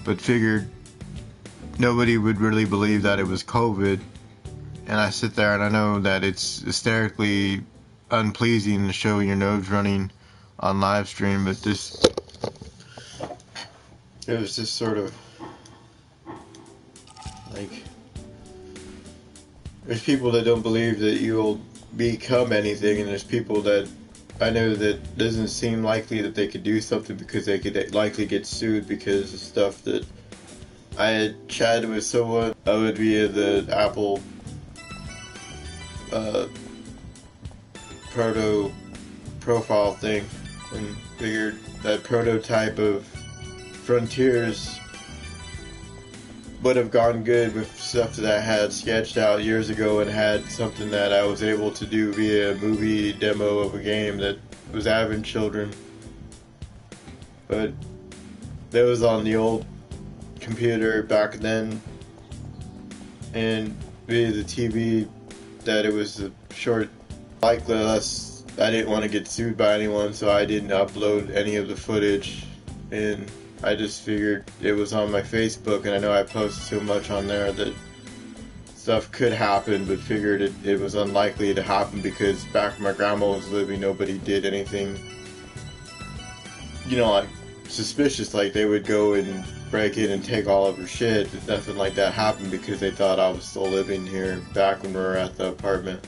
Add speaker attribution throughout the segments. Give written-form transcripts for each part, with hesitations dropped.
Speaker 1: but figured nobody would really believe that it was COVID. And I sit there and I know that it's hysterically unpleasing to show your nose running on live stream, but it was just sort of like, there's people that don't believe that you'll become anything, and there's people that I know that doesn't seem likely that they could do something because they could likely get sued because of stuff that I had chatted with someone. I would via the Apple proto profile thing, and figured that prototype of Frontiers would have gone good with stuff that I had sketched out years ago, and had something that I was able to do via a movie demo of a game that was having children. But that was on the old computer back then, and via the TV, that it was a short, like less. I didn't want to get sued by anyone, so I didn't upload any of the footage, and I just figured it was on my Facebook, and I know I posted so much on there that stuff could happen, but figured it was unlikely to happen because back when my grandma was living, nobody did anything, like suspicious, like they would go and break in and take all of her shit. Nothing like that happened because they thought I was still living here back when we were at the apartment.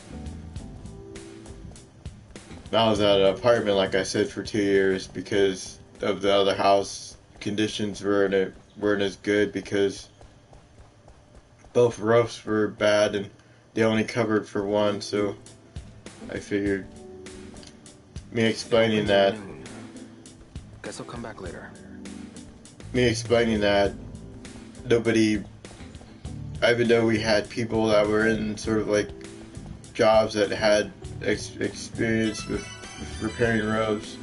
Speaker 1: I was at an apartment, like I said, for 2 years because of the other house. Conditions weren't as good because both roofs were bad and they only covered for one, so I figured me explaining that
Speaker 2: guess I'll come back later.
Speaker 1: Nobody, even though we had people that were in sort of like jobs that had experience with repairing roofs,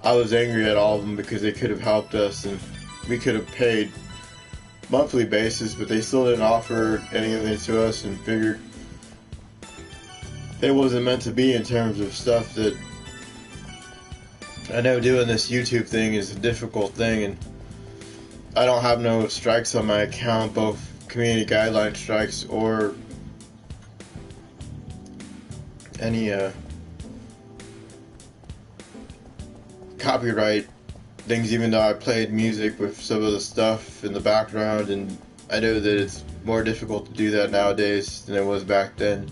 Speaker 1: I was angry at all of them because they could have helped us and we could have paid monthly basis, but they still didn't offer anything to us, and figured it wasn't meant to be in terms of stuff that I know doing this YouTube thing is a difficult thing, and I don't have no strikes on my account, both community guideline strikes or any copyright things, even though I played music with some of the stuff in the background, and I know that it's more difficult to do that nowadays than it was back then.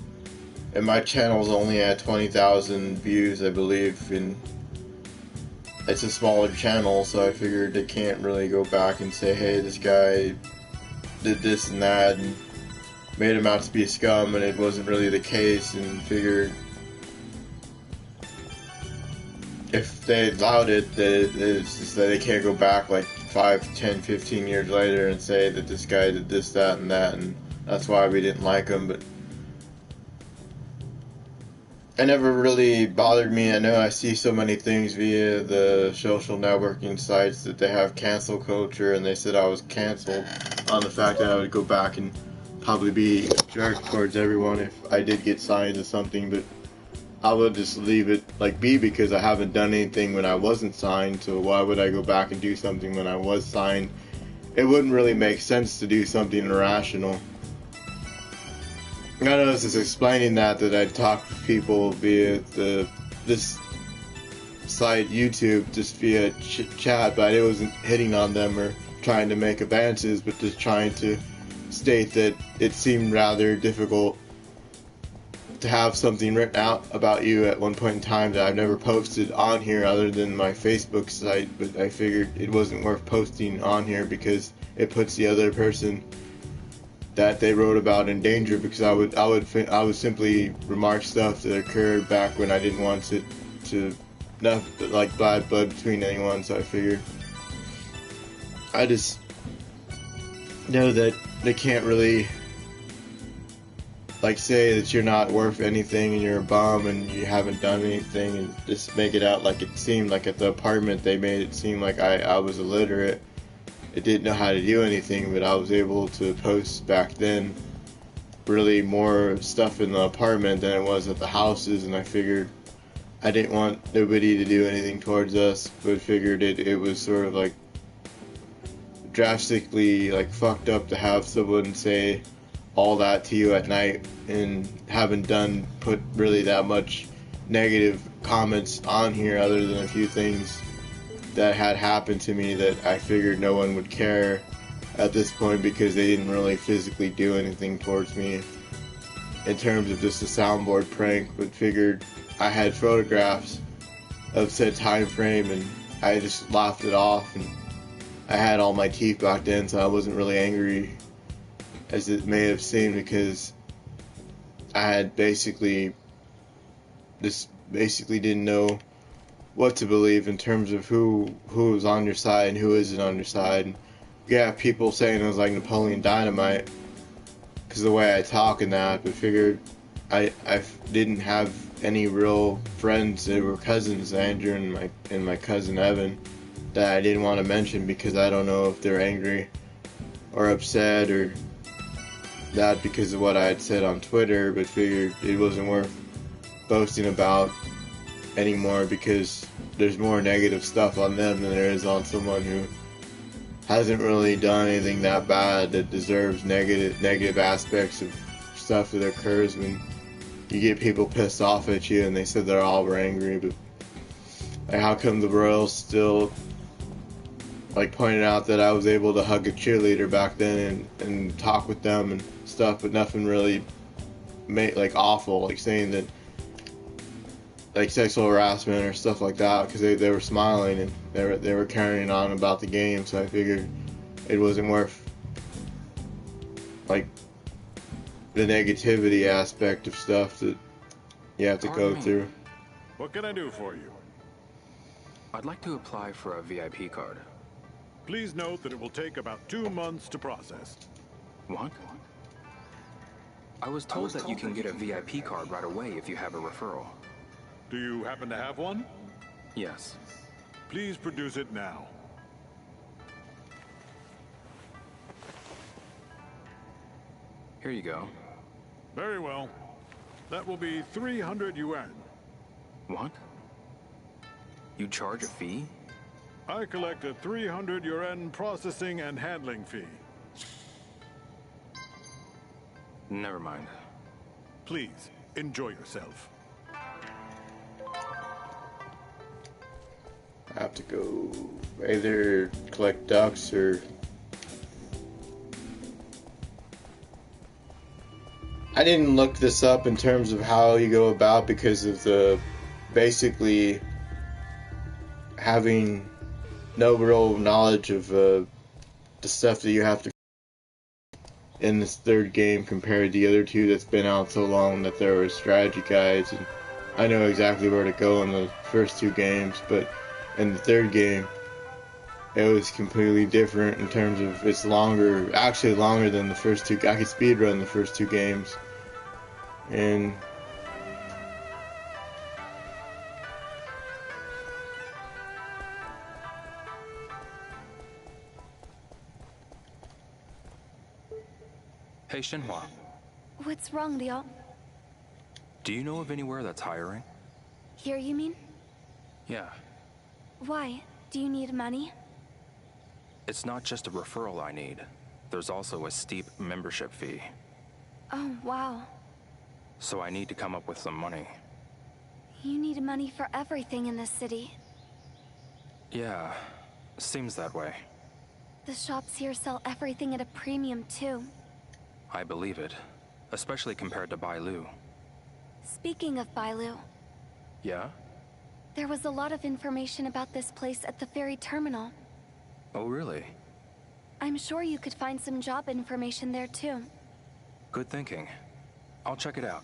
Speaker 1: And my channel's only at 20,000 views, I believe, and it's a smaller channel, so I figured they can't really go back and say, hey, this guy did this and that and made him out to be scum, and it wasn't really the case, and figured if they allowed it, it's just that they can't go back like 5, 10, 15 years later and say that this guy did this, that, and that, and that's why we didn't like him. But it never really bothered me. I know I see so many things via the social networking sites that they have cancel culture, and they said I was canceled on the fact that I would go back and probably be a jerk towards everyone if I did get signed to something, but I would just leave it like be, because I haven't done anything when I wasn't signed, so why would I go back and do something when I was signed? It wouldn't really make sense to do something irrational. I know this is explaining that I talk to people via this site, YouTube, just via chat, but I wasn't hitting on them or trying to make advances, but just trying to state that it seemed rather difficult to have something written out about you at one point in time that I've never posted on here other than my Facebook site, but I figured it wasn't worth posting on here because it puts the other person that they wrote about in danger, because I would simply remark stuff that occurred back when I didn't want it to not like bad blood between anyone, so I figured I just know that they can't really like say that you're not worth anything and you're a bum and you haven't done anything, and just make it out like it seemed like at the apartment they made it seem like I was illiterate. I didn't know how to do anything, but I was able to post back then really more stuff in the apartment than it was at the houses, and I figured I didn't want nobody to do anything towards us, but figured it was sort of like drastically like fucked up to have someone say all that to you at night, and haven't put really that much negative comments on here other than a few things that had happened to me that I figured no one would care at this point because they didn't really physically do anything towards me in terms of just a soundboard prank, but figured I had photographs of said time frame and I just laughed it off, and I had all my teeth back then, so I wasn't really angry as it may have seemed, because I had basically didn't know what to believe in terms of who was on your side and who isn't on your side. And you have people saying it was like Napoleon Dynamite because of the way I talk and that, but figured I didn't have any real friends. They were cousins, Andrew and my cousin Evan, that I didn't want to mention because I don't know if they're angry or upset or that because of what I had said on Twitter, but figured it wasn't worth boasting about anymore because there's more negative stuff on them than there is on someone who hasn't really done anything that bad that deserves negative aspects of stuff that occurs when you get people pissed off at you and they said they're all were angry. But like, how come the Royals still like pointed out that I was able to hug a cheerleader back then and talk with them and stuff, but nothing really made like awful, like saying that like sexual harassment or stuff like that, because they were smiling and they were carrying on about the game. So I figured it wasn't worth like the negativity aspect of stuff that you have to go through.
Speaker 3: What can I do for you?
Speaker 2: I'd like to apply for a VIP card.
Speaker 3: Please note that it will take about 2 months to process.
Speaker 2: What? I was told that you can get a VIP card right away if you have a referral.
Speaker 3: Do you happen to have one?
Speaker 2: Yes.
Speaker 3: Please produce it now.
Speaker 2: Here you go.
Speaker 3: Very well. That will be 300 yuan.
Speaker 2: What? You charge a fee?
Speaker 3: I collect a 300 yuan processing and handling fee.
Speaker 2: Never mind.
Speaker 3: Please, enjoy yourself.
Speaker 1: I have to go either collect ducks or I didn't look this up in terms of how you go about because of the basically having no real knowledge of the stuff that you have to in this third game compared to the other two that's been out so long that there were strategy guides, and I know exactly where to go in the first two games, but in the third game it was completely different in terms of it's longer, actually longer than the first two. I could speedrun the first two games, and
Speaker 2: Hey, Shinhua.
Speaker 4: What's wrong, Liao?
Speaker 2: Do you know of anywhere that's hiring?
Speaker 4: Here, you mean?
Speaker 2: Yeah.
Speaker 4: Why? Do you need money?
Speaker 2: It's not just a referral I need. There's also a steep membership fee.
Speaker 4: Oh, wow.
Speaker 2: So I need to come up with some money.
Speaker 4: You need money for everything in this city.
Speaker 2: Yeah, seems that way.
Speaker 4: The shops here sell everything at a premium, too.
Speaker 2: I believe it, especially compared to Bailu.
Speaker 4: Speaking of Bailu,
Speaker 2: Yeah?
Speaker 4: there was a lot of information about this place at the ferry terminal.
Speaker 2: Oh, really?
Speaker 4: I'm sure you could find some job information there, too.
Speaker 2: Good thinking. I'll check it out.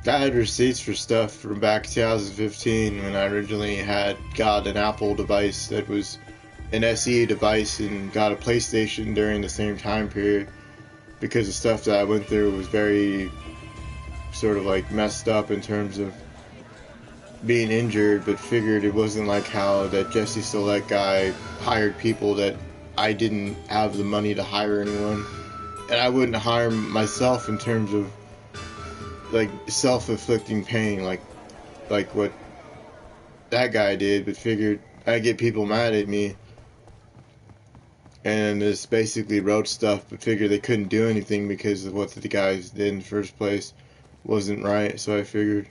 Speaker 1: I had receipts for stuff from back 2015 when I originally had got an Apple device that was an SE device and got a PlayStation during the same time period, because the stuff that I went through was very sort of like messed up in terms of being injured, but figured it wasn't like how that Jesse Smollett guy hired people that I didn't have the money to hire anyone. And I wouldn't hire myself in terms of like self-inflicting pain like what that guy did, but figured I'd get people mad at me and just basically wrote stuff, but figured they couldn't do anything because of what the guys did in the first place wasn't right. So I figured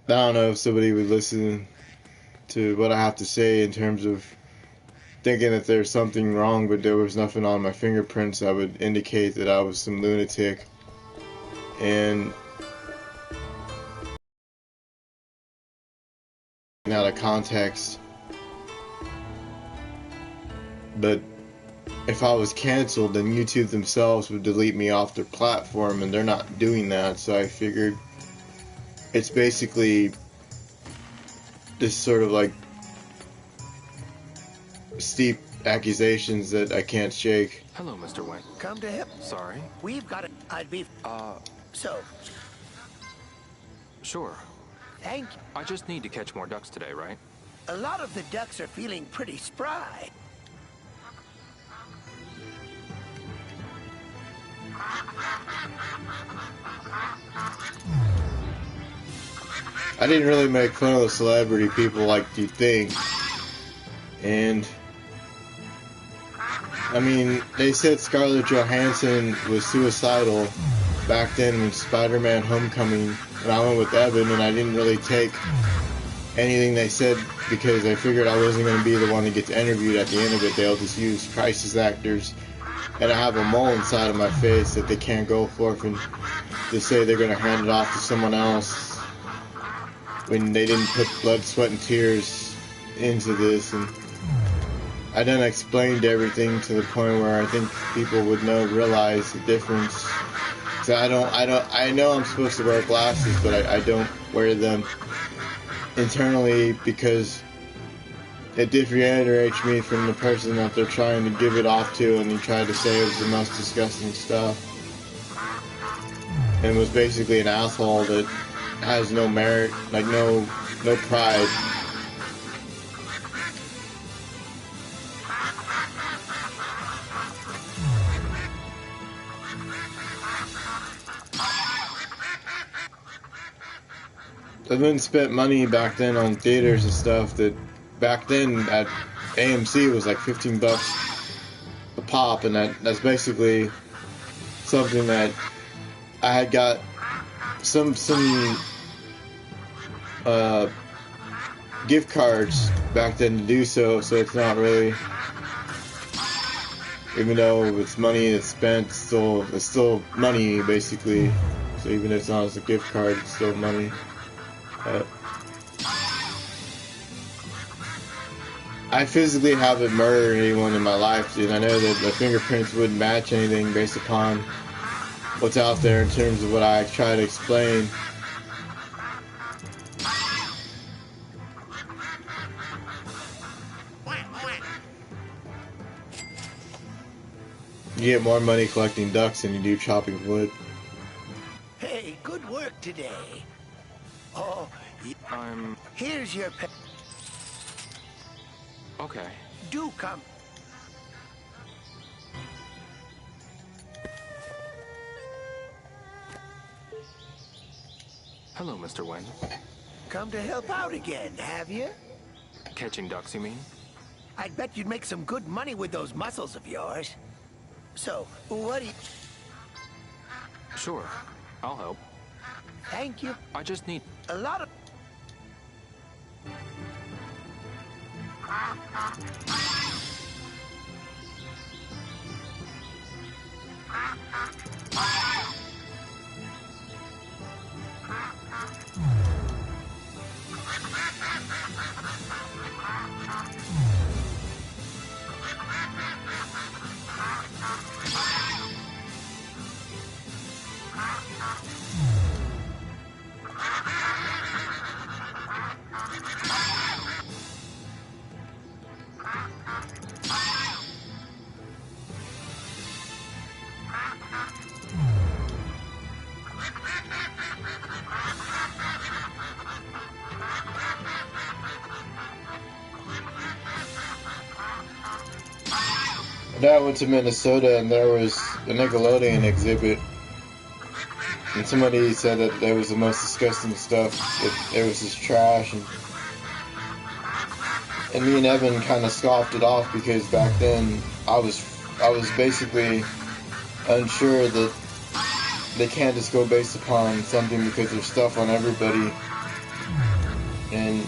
Speaker 1: I don't know if somebody would listen to what I have to say in terms of thinking that there's something wrong, but there was nothing on my fingerprints that would indicate that I was some lunatic. And out of context. But if I was canceled, then YouTube themselves would delete me off their platform, and they're not doing that. So I figured it's basically this sort of like steep accusations that I can't shake.
Speaker 2: Hello, Mr. Wayne.
Speaker 5: Come to him.
Speaker 2: Sorry.
Speaker 5: We've got it. I'd be. So.
Speaker 2: Sure.
Speaker 5: Thank you.
Speaker 2: I just need to catch more ducks today, right?
Speaker 5: A lot of the ducks are feeling pretty spry.
Speaker 1: I didn't really make fun of the celebrity people like you think. And I mean, they said Scarlett Johansson was suicidal back then when Spider-Man Homecoming, and I went with Evan, and I didn't really take anything they said because I figured I wasn't going to be the one that gets interviewed at the end of it. They'll just use crisis actors, and I have a mole inside of my face that they can't go for, and they say they're going to hand it off to someone else when they didn't put blood, sweat, and tears into this. And I done explained everything to the point where I think people would realize the difference. So I know I'm supposed to wear glasses, but I don't wear them internally because it differentiates me from the person that they're trying to give it off to, and he tried to say it was the most disgusting stuff. And was basically an asshole that has no merit, like no pride. I then spent money back then on theaters and stuff that back then at AMC was like $15 a pop, and that's basically something that I had got some gift cards back then to do so it's not really, even though it's money that's spent, it's still money basically. So even if it's not as a gift card, it's still money. I physically haven't murdered anyone in my life, and I know that the fingerprints wouldn't match anything based upon what's out there in terms of what I try to explain. You get more money collecting ducks than you do chopping wood.
Speaker 5: Hey, good work today. Oh, here's your pet.
Speaker 2: Okay.
Speaker 5: Do come.
Speaker 2: Hello, Mr. Wayne.
Speaker 5: Come to help out again, have you?
Speaker 2: Catching ducks, you mean?
Speaker 5: I'd bet you'd make some good money with those muscles of yours. So, what do you...
Speaker 2: Sure. I'll help.
Speaker 5: Thank you.
Speaker 2: I just need...
Speaker 5: A lot of...
Speaker 1: Then I went to Minnesota and there was a Nickelodeon exhibit. And somebody said that that was the most disgusting stuff. That there was this trash. And me and Evan kind of scoffed it off because back then I was basically unsure that they can't just go based upon something because there's stuff on everybody. And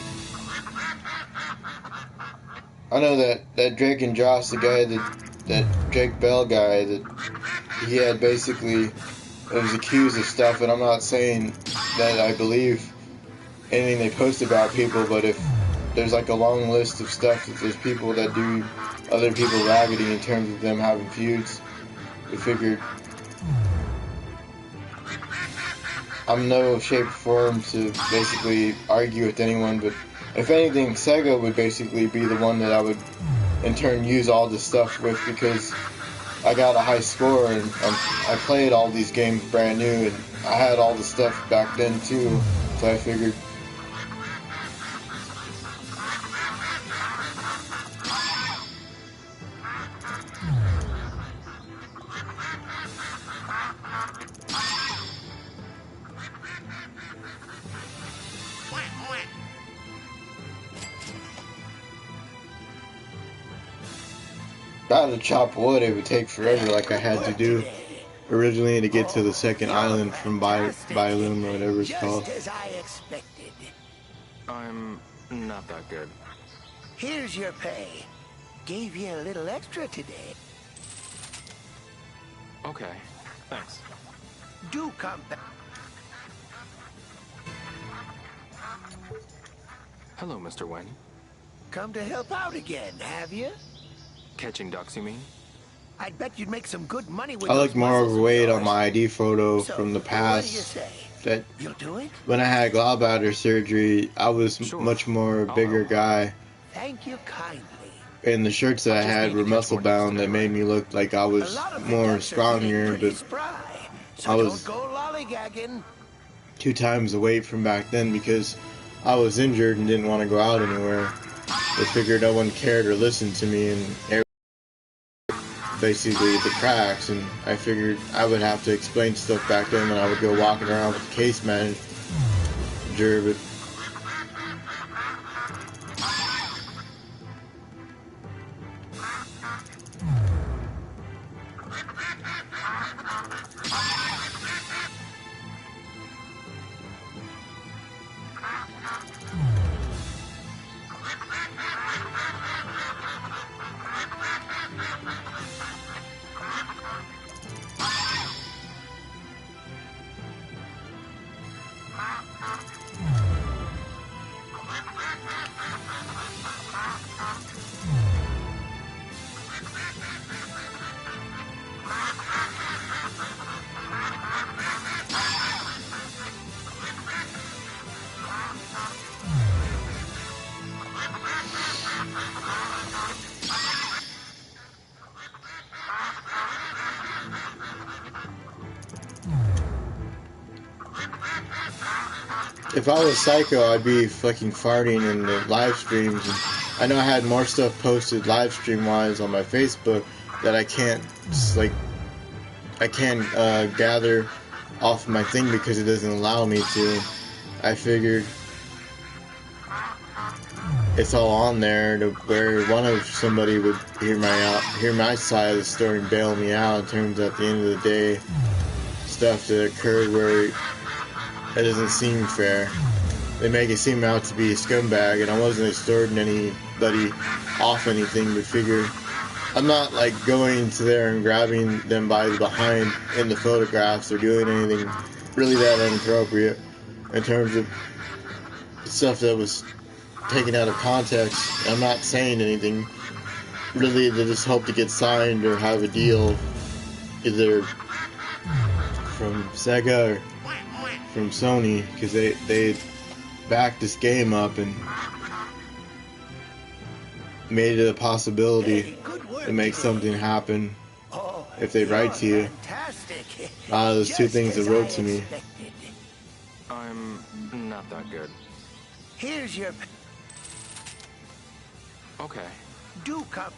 Speaker 1: I know that Drake and Josh, the guy that Drake Bell guy, that he had basically was accused of stuff, and I'm not saying that I believe anything they post about people, but if there's like a long list of stuff, if there's people that do other people raggedy in terms of them having feuds, we figured I'm no shape or form to basically argue with anyone, but if anything, Sega would basically be the one that I would in turn use all this stuff with, because I got a high score and I played all these games brand new, and I had all the stuff back then too, so I figured if I had to chop wood, it would take forever, like I had to do originally to get to the second island from Byloom or whatever it's called.
Speaker 5: Just as I expected.
Speaker 2: I'm not that good.
Speaker 5: Here's your pay. Gave you a little extra today.
Speaker 2: Okay, thanks.
Speaker 5: Do come back.
Speaker 2: Hello, Mr. Wen.
Speaker 5: Come to help out again, have you?
Speaker 2: Catching ducks, you mean?
Speaker 5: I'd bet you'd make some good money with
Speaker 1: I
Speaker 5: those
Speaker 1: look more
Speaker 5: muscles of
Speaker 1: overweight on
Speaker 5: yours.
Speaker 1: my ID photo
Speaker 5: So,
Speaker 1: from the
Speaker 5: what do you
Speaker 1: past.
Speaker 5: say?
Speaker 1: That
Speaker 5: You'll do it?
Speaker 1: when I had gallbladder surgery, I was
Speaker 2: Sure.
Speaker 1: much more
Speaker 2: I'll
Speaker 1: bigger
Speaker 2: help.
Speaker 1: guy.
Speaker 5: Thank you kindly.
Speaker 1: And the shirts that I
Speaker 2: just
Speaker 1: had
Speaker 2: need
Speaker 1: were
Speaker 2: to catch
Speaker 1: muscle
Speaker 2: more ducks
Speaker 1: bound that
Speaker 2: today,
Speaker 1: made me look like I
Speaker 5: A
Speaker 1: was
Speaker 5: lot of
Speaker 1: more
Speaker 5: cadets are getting
Speaker 1: stronger,
Speaker 5: pretty
Speaker 1: but
Speaker 5: spry. So
Speaker 1: I was-
Speaker 5: don't go lollygagging.
Speaker 1: 2 times the weight from back then because I was injured and didn't want to go out anywhere. They figured no one cared or listened to me, and basically the cracks, and I figured I would have to explain stuff back then when I would go walking around with the case manager, but if I was Psycho, I'd be fucking farting in the live streams. And I know I had more stuff posted live stream wise on my Facebook that I can't gather off my thing because it doesn't allow me to. I figured it's all on there to where somebody would hear my side of the story and bail me out in terms at the end of the day stuff that occurred where that doesn't seem fair. They make it seem out to be a scumbag, and I wasn't extorting anybody off anything, but figure I'm not like going to there and grabbing them by the behind in the photographs or doing anything really that inappropriate in terms of stuff that was taken out of context. I'm not saying anything really to just hope to get signed or have a deal either from Sega or from Sony, because they backed this game up and made it a possibility to make something happen
Speaker 5: Oh,
Speaker 1: if they write to you.
Speaker 5: fantastic.
Speaker 1: Those 2
Speaker 5: Just
Speaker 1: things
Speaker 5: as
Speaker 1: they wrote
Speaker 5: I
Speaker 1: to me.
Speaker 5: expected.
Speaker 2: I'm not that good.
Speaker 5: Here's your
Speaker 2: Okay.
Speaker 5: do come.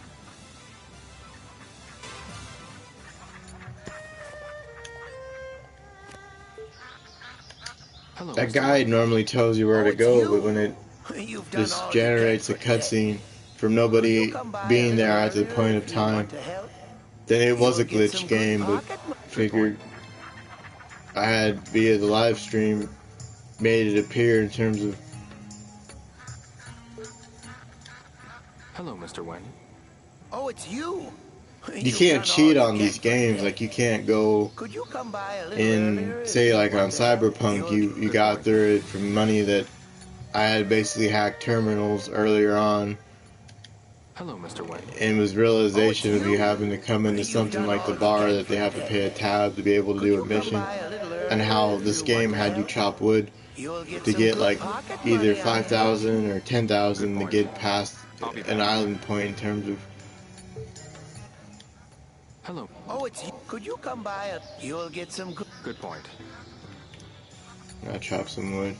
Speaker 2: Hello,
Speaker 1: that
Speaker 2: Mr.
Speaker 1: guide normally tells you where to
Speaker 5: it's
Speaker 1: go,
Speaker 5: you.
Speaker 1: but when it
Speaker 5: You've done
Speaker 1: just
Speaker 5: all you can
Speaker 1: generates a
Speaker 5: for today.
Speaker 1: cutscene from
Speaker 5: Could you
Speaker 1: nobody
Speaker 5: come by a
Speaker 1: being there
Speaker 5: little
Speaker 1: at the
Speaker 5: earlier
Speaker 1: point of
Speaker 5: if you want
Speaker 1: time,
Speaker 5: to help?
Speaker 1: then it was
Speaker 5: You'll
Speaker 1: a
Speaker 5: get some
Speaker 1: glitch
Speaker 5: good
Speaker 1: game, but
Speaker 5: pocket money.
Speaker 1: figured I had, via the live stream, made it appear in terms of
Speaker 2: Hello, Mr. Wen.
Speaker 5: Oh, it's you.
Speaker 1: you
Speaker 5: You've
Speaker 1: can't
Speaker 5: done all
Speaker 1: cheat
Speaker 5: you
Speaker 1: on
Speaker 5: can
Speaker 1: these
Speaker 5: for
Speaker 1: games.
Speaker 5: today.
Speaker 1: Like, you can't go
Speaker 5: Could you come by a little
Speaker 1: in,
Speaker 5: earlier if
Speaker 1: say,
Speaker 5: you
Speaker 1: like on
Speaker 5: want to help?
Speaker 1: Cyberpunk, you
Speaker 2: Good
Speaker 1: got
Speaker 2: point.
Speaker 1: through it from money that I had basically hacked terminals earlier on,
Speaker 2: Hello, Mr. Wen.
Speaker 1: and was
Speaker 5: Oh, it's
Speaker 1: realization of you
Speaker 5: you.
Speaker 1: having to come into
Speaker 5: You've
Speaker 1: something
Speaker 5: done
Speaker 1: like the
Speaker 5: all you
Speaker 1: bar
Speaker 5: can
Speaker 1: that
Speaker 5: for
Speaker 1: they have to pay a
Speaker 5: today.
Speaker 1: tab to be able to
Speaker 5: Could
Speaker 1: do
Speaker 5: you
Speaker 1: a
Speaker 5: come
Speaker 1: mission,
Speaker 5: by a little
Speaker 1: and how
Speaker 5: earlier if
Speaker 1: this
Speaker 5: you want
Speaker 1: game
Speaker 5: to
Speaker 1: had you
Speaker 5: help?
Speaker 1: chop wood
Speaker 5: You'll get
Speaker 1: to
Speaker 5: some
Speaker 1: get
Speaker 5: good
Speaker 1: like
Speaker 5: pocket
Speaker 1: either
Speaker 5: money, I bet.
Speaker 1: 5,000 or
Speaker 2: Good
Speaker 1: 10,000 to
Speaker 2: point.
Speaker 1: get past
Speaker 2: I'll be
Speaker 1: an
Speaker 2: back.
Speaker 1: island point in terms of.
Speaker 2: Hello.
Speaker 5: Oh, it's you. Could you come by a... You'll get some good...
Speaker 2: Good point.
Speaker 1: I chop some wood.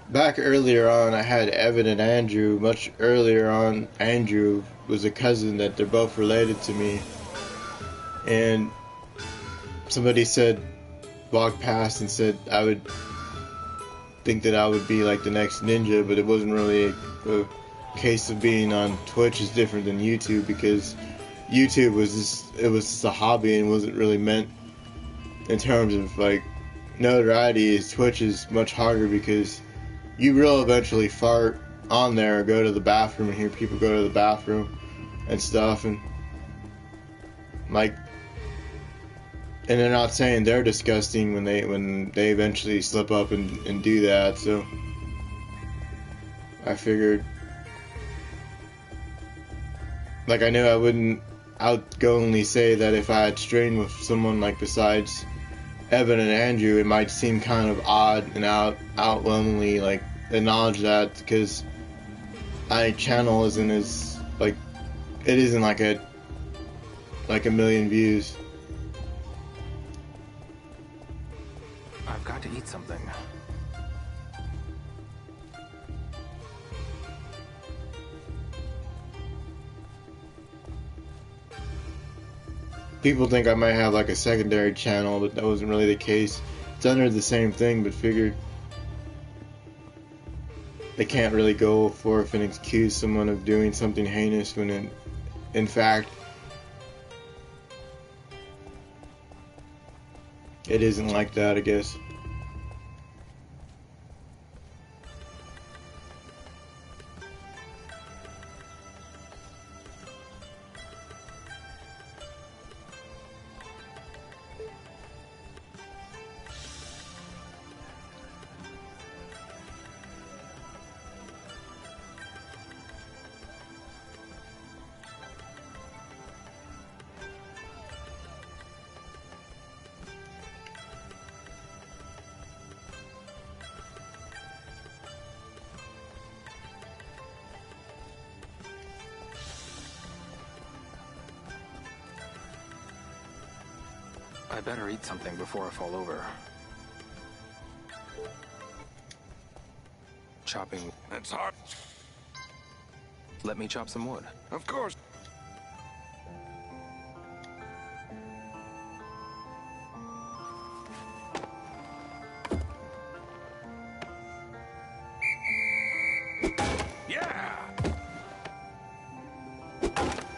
Speaker 1: Back earlier on, I had Evan and Andrew. Much earlier on, Andrew was a cousin that they're both related to me. And somebody said, walked past and said I would think that I would be like the next ninja, but it wasn't really a case of being on Twitch is different than YouTube, because YouTube was just a hobby and wasn't really meant in terms of like notoriety. Twitch is much harder because you will eventually fart on there or go to the bathroom and hear people go to the bathroom and stuff, and like, and they're not saying they're disgusting when they eventually slip up and do that. So I figured, like, I knew I wouldn't outgoingly say that if I had strained with someone like besides Evan and Andrew, it might seem kind of odd and outwhelmingly like acknowledge that, because my channel isn't as like, it isn't like a million views.
Speaker 2: I've got to eat something.
Speaker 1: People think I might have like a secondary channel, but that wasn't really the case. It's under the same thing, but figured they can't really go forth and accuse someone of doing something heinous when in fact it isn't like that, I guess.
Speaker 2: I better eat something before I fall over. Chopping.
Speaker 6: That's hard.
Speaker 2: Let me chop some wood.
Speaker 6: Of course. Yeah.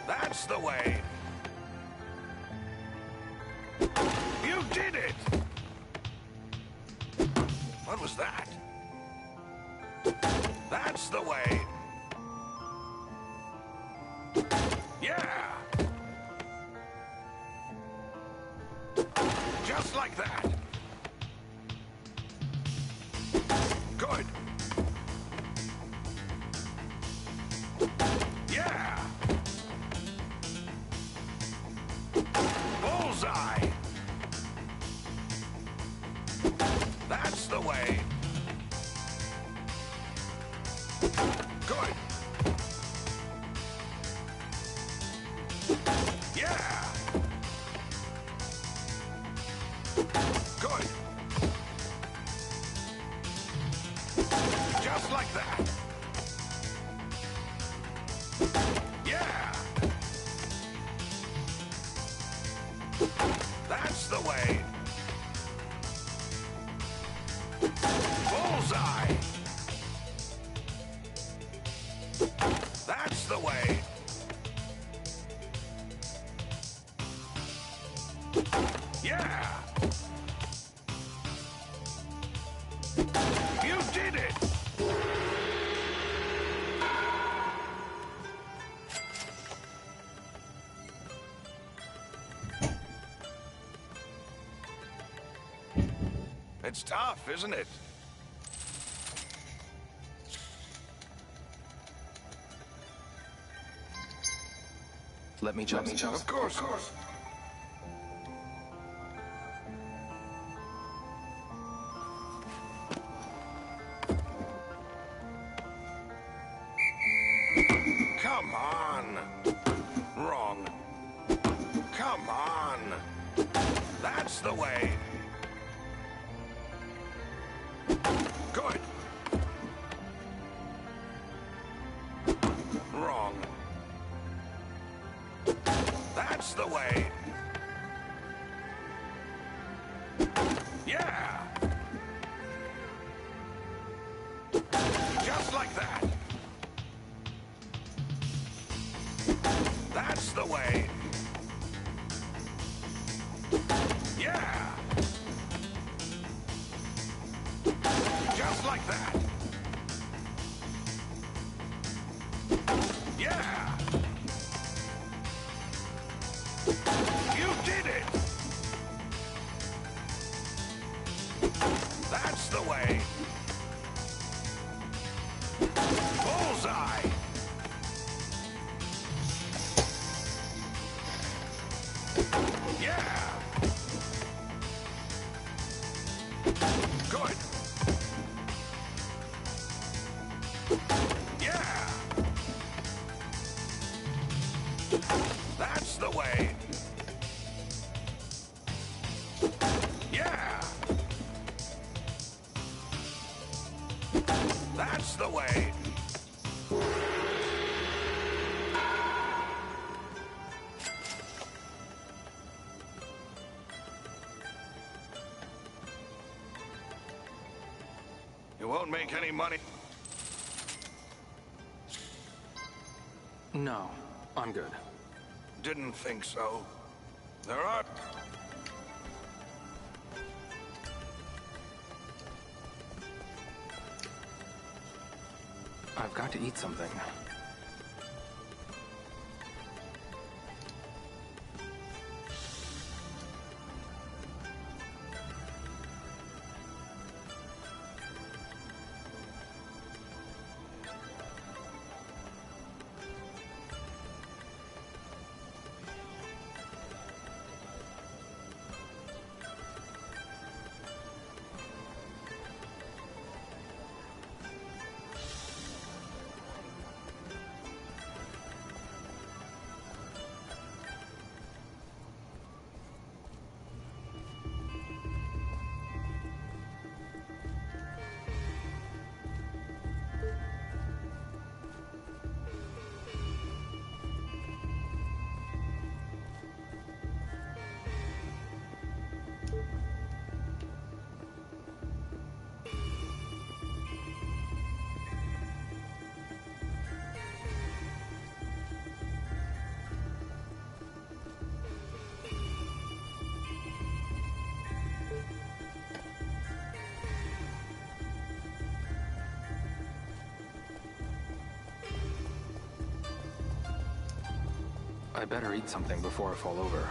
Speaker 6: That's the way. You did it. What was that? That's the way. Yeah. Yeah! You did it! It's tough, isn't it?
Speaker 2: Let me jump.
Speaker 6: Of course. Come on. Wrong. Come on. That's the way. Good. Wrong. That's the way. Yeah. Just like that. That's the way. Yeah. Just like that. Yeah. You did it. That's the way. Bullseye. Yeah. Good. Yeah. That's the way. Yeah. That's the way. You won't make any money.
Speaker 2: No, I'm good.
Speaker 6: Didn't think so. There are...
Speaker 2: I've got to eat something. I better eat something before I fall over.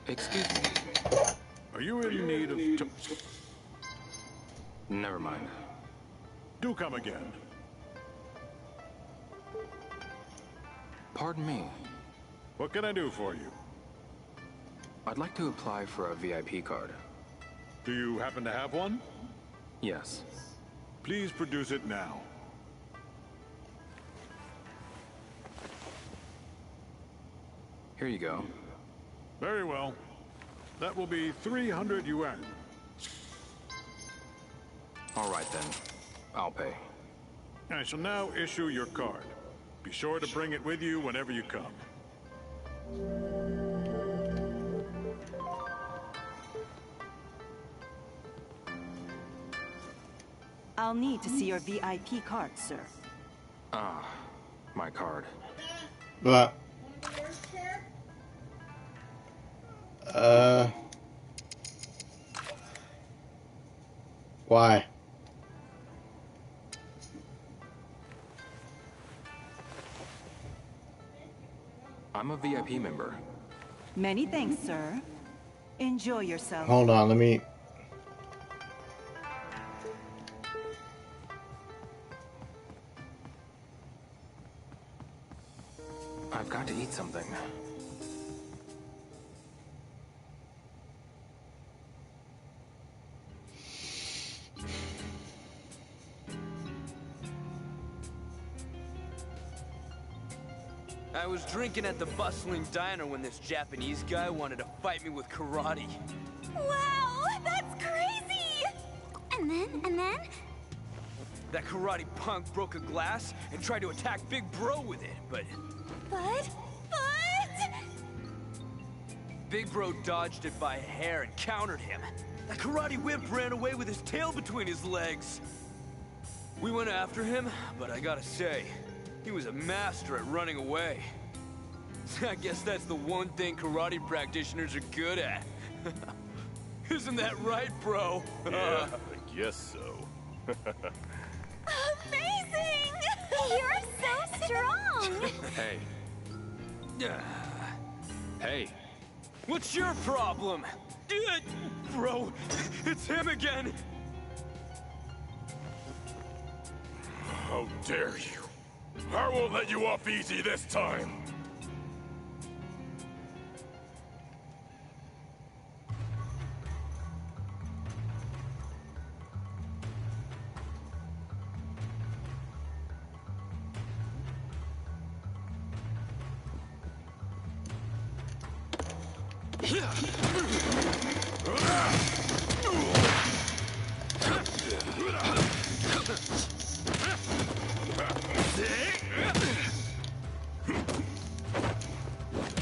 Speaker 2: Excuse me.
Speaker 3: Are you in need of...
Speaker 2: Never mind.
Speaker 3: Do come again.
Speaker 2: Pardon me.
Speaker 3: What can I do for you?
Speaker 2: I'd like to apply for a VIP card.
Speaker 3: Do you happen to have one?
Speaker 2: Yes.
Speaker 3: Please produce it now.
Speaker 2: Here you go.
Speaker 3: Very well. That will be 300 yuan.
Speaker 2: All right then. I'll pay.
Speaker 3: I shall now issue your card. Be sure to bring it with you whenever you come.
Speaker 7: I'll need to see your VIP card, sir.
Speaker 2: Ah, my card.
Speaker 1: But why?
Speaker 2: I'm a VIP member.
Speaker 7: Many thanks, sir. Enjoy yourself.
Speaker 1: Hold on, let me.
Speaker 2: I've got to eat something.
Speaker 8: I was drinking at the bustling diner when this Japanese guy wanted to fight me with karate.
Speaker 4: Wow, that's crazy! And then?
Speaker 8: That karate punk broke a glass and tried to attack Big Bro with it, but
Speaker 4: But?
Speaker 8: Big Bro dodged it by a hair and countered him. That karate whip ran away with his tail between his legs. We went after him, but I gotta say, he was a master at running away. I guess that's the one thing karate practitioners are good at. Isn't that right, bro?
Speaker 9: Yeah, I guess so.
Speaker 4: Amazing! You're so strong!
Speaker 2: Hey. Hey.
Speaker 8: What's your problem? Bro, it's him again!
Speaker 9: How dare you! I won't let you off easy this time!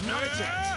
Speaker 8: Not a chance.